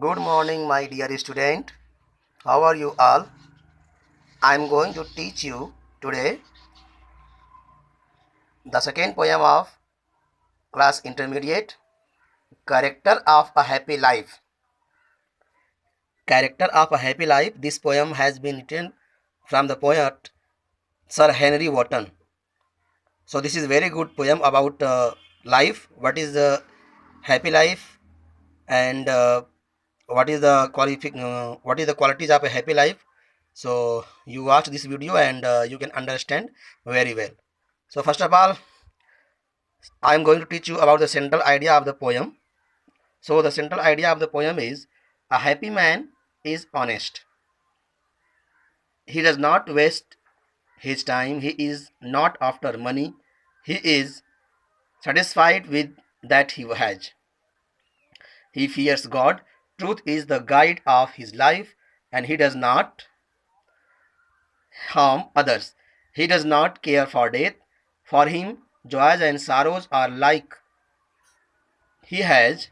Good morning, my dear student. How are you all? I am going to teach you today the second poem of class intermediate, Character of a Happy Life. Character of a Happy Life. This poem has been written from the poet Sir Henry Wotton. So this is very good poem about life. What is the happy life and what is the qualities of a happy life. So you watch this video and you can understand very well. So first of all, I am going to teach you about the central idea of the poem. So the central idea of the poem is a happy man is honest. He does not waste his time. He is not after money. He is satisfied with that he has. He fears God. Truth is the guide of his life, and he does not harm others. He does not care for death. For him, joys and sorrows are like. He has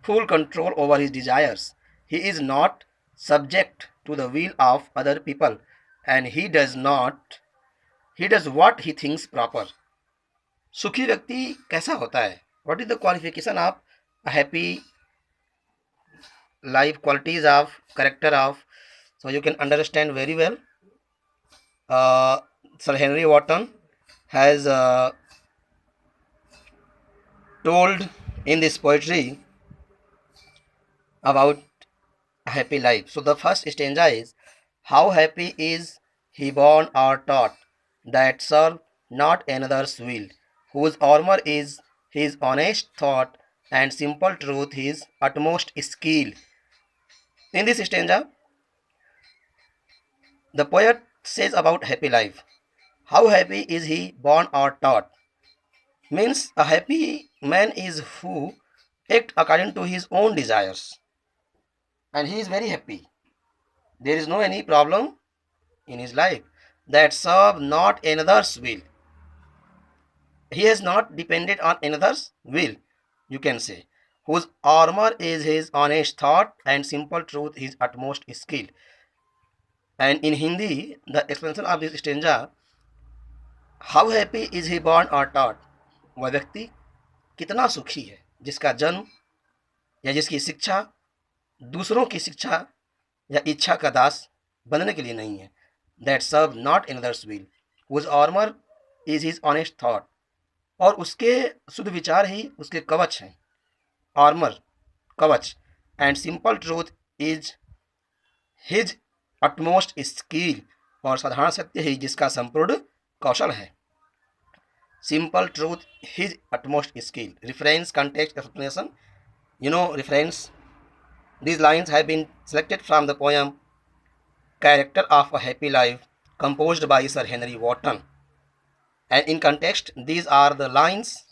full control over his desires. He is not subject to the will of other people, and he does what he thinks proper. सुखी व्यक्ति कैसा होता है? What is the qualification of a happy life, qualities of character of? So you can understand very well. Sir Henry Wotton has told in this poetry about a happy life. So the first stanza is, how happy is he born or taught, that serve not another's will, whose armor is his honest thought, and simple truth his utmost skill. In this stanza, the poet says about happy life. How happy is he born or taught? Means a happy man is who act according to his own desires, and he is very happy. There is no any problem in his life, that serve not another's will. He has not depended on another's will, you can say, whose armor is his honest thought, and simple truth his utmost skill. And in Hindi, the expression of this stanza, how happy is he born or taught, वह व्यक्ति कितना सुखी है जिसका जन्म या जिसकी शिक्षा दूसरों की शिक्षा या इच्छा का दास बनने के लिए नहीं है. That serve not another's will, whose armour is his honest thought, और उसके शुद्ध विचार ही उसके कवच हैं. आर्मर, कवच. And simple truth is his utmost skill, और साधारण सत्य ही जिसका संपूर्ण कौशल है. Simple truth his utmost skill. Reference, context, explanation. Reference. These lines have been selected from the poem Character of a Happy Life, composed by Sir Henry Wotton. And in context, these are the lines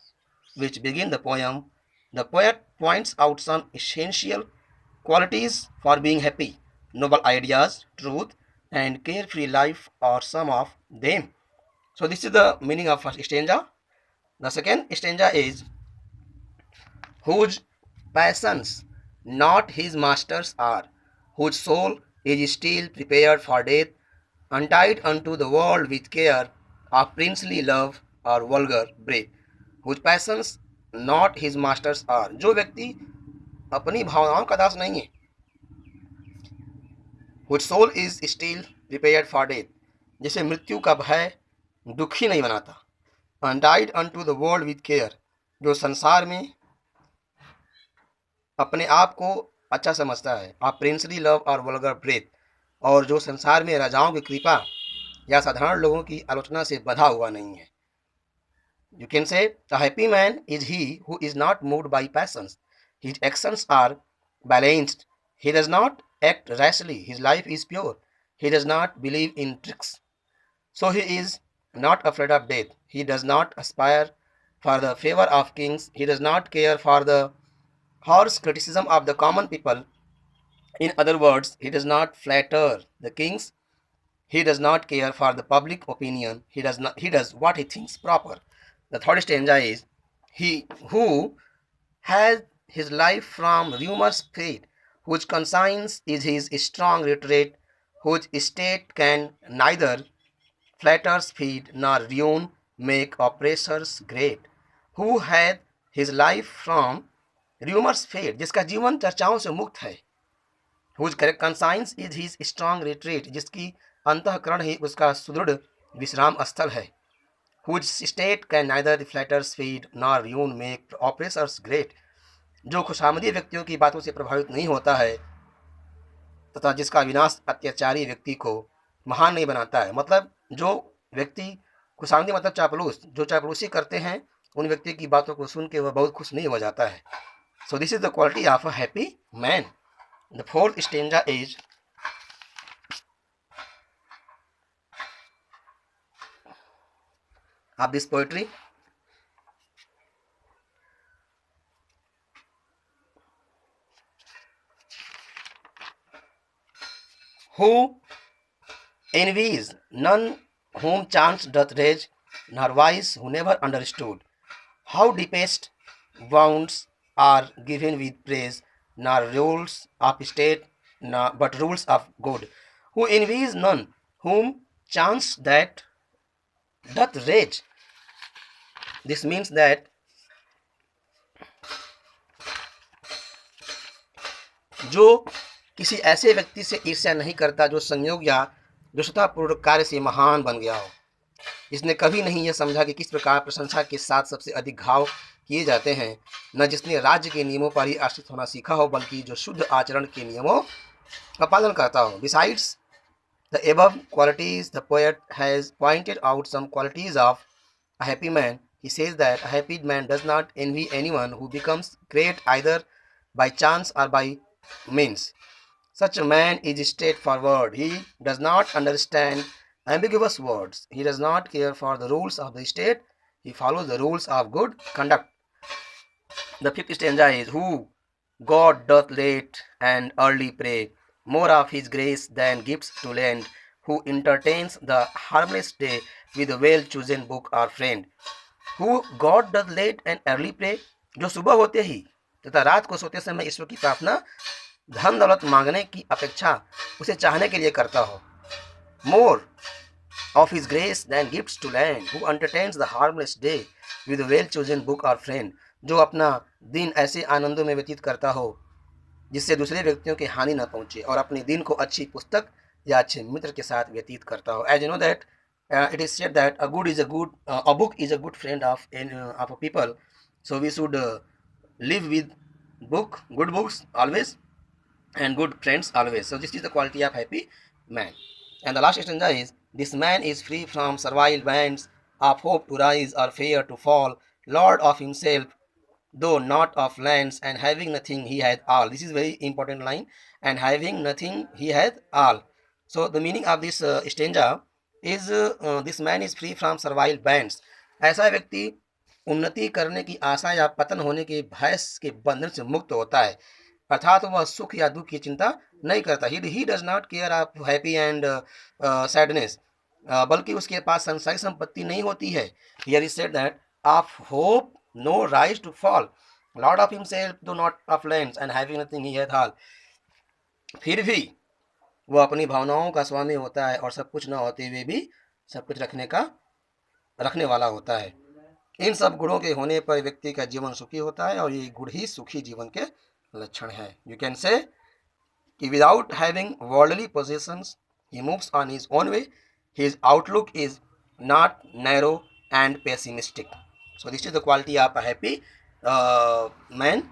which begin the poem. The poet points out some essential qualities for being happy. Noble ideas, truth, and carefree life are some of them. So this is the meaning of first stanza. The second stanza is, whose passions not his masters are, whose soul is still prepared for death, untied unto the world with care of princely love or vulgar breath. Whose passions not his masters are, जो व्यक्ति अपनी भावनाओं का दास नहीं है. Whose soul is still prepared for death, जिसे मृत्यु का भय दुखी नहीं बनाता. Untied unto the world with care, जो संसार में अपने आप को अच्छा समझता है. आप प्रिंसली लव और वल्गर ब्रेथ, और जो संसार में राजाओं की कृपा या साधारण लोगों की आलोचना से बधा हुआ नहीं है. You can say a happy man is he who is not moved by passions. His actions are balanced. He does not act rashly. His life is pure. He does not believe in tricks. So he is not afraid of death. He does not aspire for the favor of kings. He does not care for the harsh criticism of the common people. In other words, he does not flatter the kings. He does not care for the public opinion. He does what he thinks proper. The third stanza is, he who has his life from rumors fade, whose conscience is his strong retreat, whose state can neither flatters feed nor ruin make oppressors great, who hath his life from rumors fade, जिसका जीवन चर्चाओं से मुक्त है, whose conscience is his strong retreat, जिसकी अंतःकरण ही उसका सुदृढ़ विश्राम स्थल है, whose state can neither flatters feed nor ruin make oppressors great, जो खुशामदी व्यक्तियों की बातों से प्रभावित नहीं होता है तथा जिसका विनाश अत्याचारी व्यक्ति को महान नहीं बनाता है। मतलब जो व्यक्ति खुशामदी मतलब चापलूस, जो चापलूसी करते हैं उन व्यक्ति की बातों को सुन के वह बहुत खुश नहीं हो जाता है। So this is the quality of a happy man. The fourth stanza is of this poetry. Who envies none whom chance doth rage, nor wise who never understood how deepest wounds are given with praise, nor rules of state, but rules of good. Who envies none whom chance that doth rage. This means that जो किसी ऐसे व्यक्ति से ईर्ष्या नहीं करता जो संयोग या दुष्टतापूर्वक कार्य से महान बन गया हो, जिसने कभी नहीं यह समझा कि किस प्रकार प्रशंसा के साथ सबसे अधिक घाव किए जाते हैं, न जिसने राज्य के नियमों पर ही आश्रित होना सीखा हो, बल्कि जो शुद्ध आचरण के नियमों का पालन करता हो। Besides the above qualities, the poet has pointed out some qualities of a happy man. He says that a happy man does not envy anyone who becomes great either by chance or by means. Such a man is straightforward. He does not understand ambiguous words. He does not care for the rules of the state. He follows the rules of good conduct. The fifth stanza is, who God doth late and early pray, more of his grace than gifts to lend, who entertains the harmless day with a well-chosen book or friend. Who God doth late and early pray, जो सुबह होते ही तथा रात को सोते समय ईश्वर की प्रार्थना धन दौलत मांगने की अपेक्षा उसे चाहने के लिए करता हो। More of his grace than gifts to lend, who entertains the harmless day with a well-chosen book or friend, जो अपना दिन ऐसे आनंदों में व्यतीत करता हो जिससे दूसरे व्यक्तियों की हानि न पहुंचे, और अपने दिन को अच्छी पुस्तक या अच्छे मित्र के साथ व्यतीत करता हो। As you know that it is said that a book is a good friend of a people, so we should live with good books always and good friends always. So this is the quality of happy man. And the last stanza is, this man is free from servile bands of hope to rise or fear to fall, lord of himself though not of lands, and having nothing he hath all. This is very important line, and having nothing he hath all. So the meaning of this stanza is this man is free from servile bands. ऐसा व्यक्ति उन्नति करने की आशा या पतन होने के भय के बंधन से मुक्त होता है, अर्थात वह सुख या दुख की चिंता नहीं करता। He does not care of happy and sadness, बल्कि उसके पास संसारिक संपत्ति नहीं होती है। Here is said that of hope no rise to fall, lord of himself though not of lands, and having nothing he hath all. फिर भी वह अपनी भावनाओं का स्वामी होता है और सब कुछ न होते हुए भी सब कुछ रखने वाला होता है। इन सब गुणों के होने पर व्यक्ति का जीवन सुखी होता है, और ये गुण ही सुखी जीवन के लक्षण है। यू कैन से कि without having worldly possessions he moves on his own way. His outlook is not narrow and pessimistic. So this is the quality of a happy man.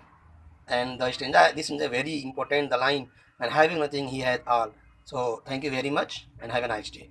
And the stanza, this is a very important, the line, and having nothing he had all. So thank you very much and have a nice day.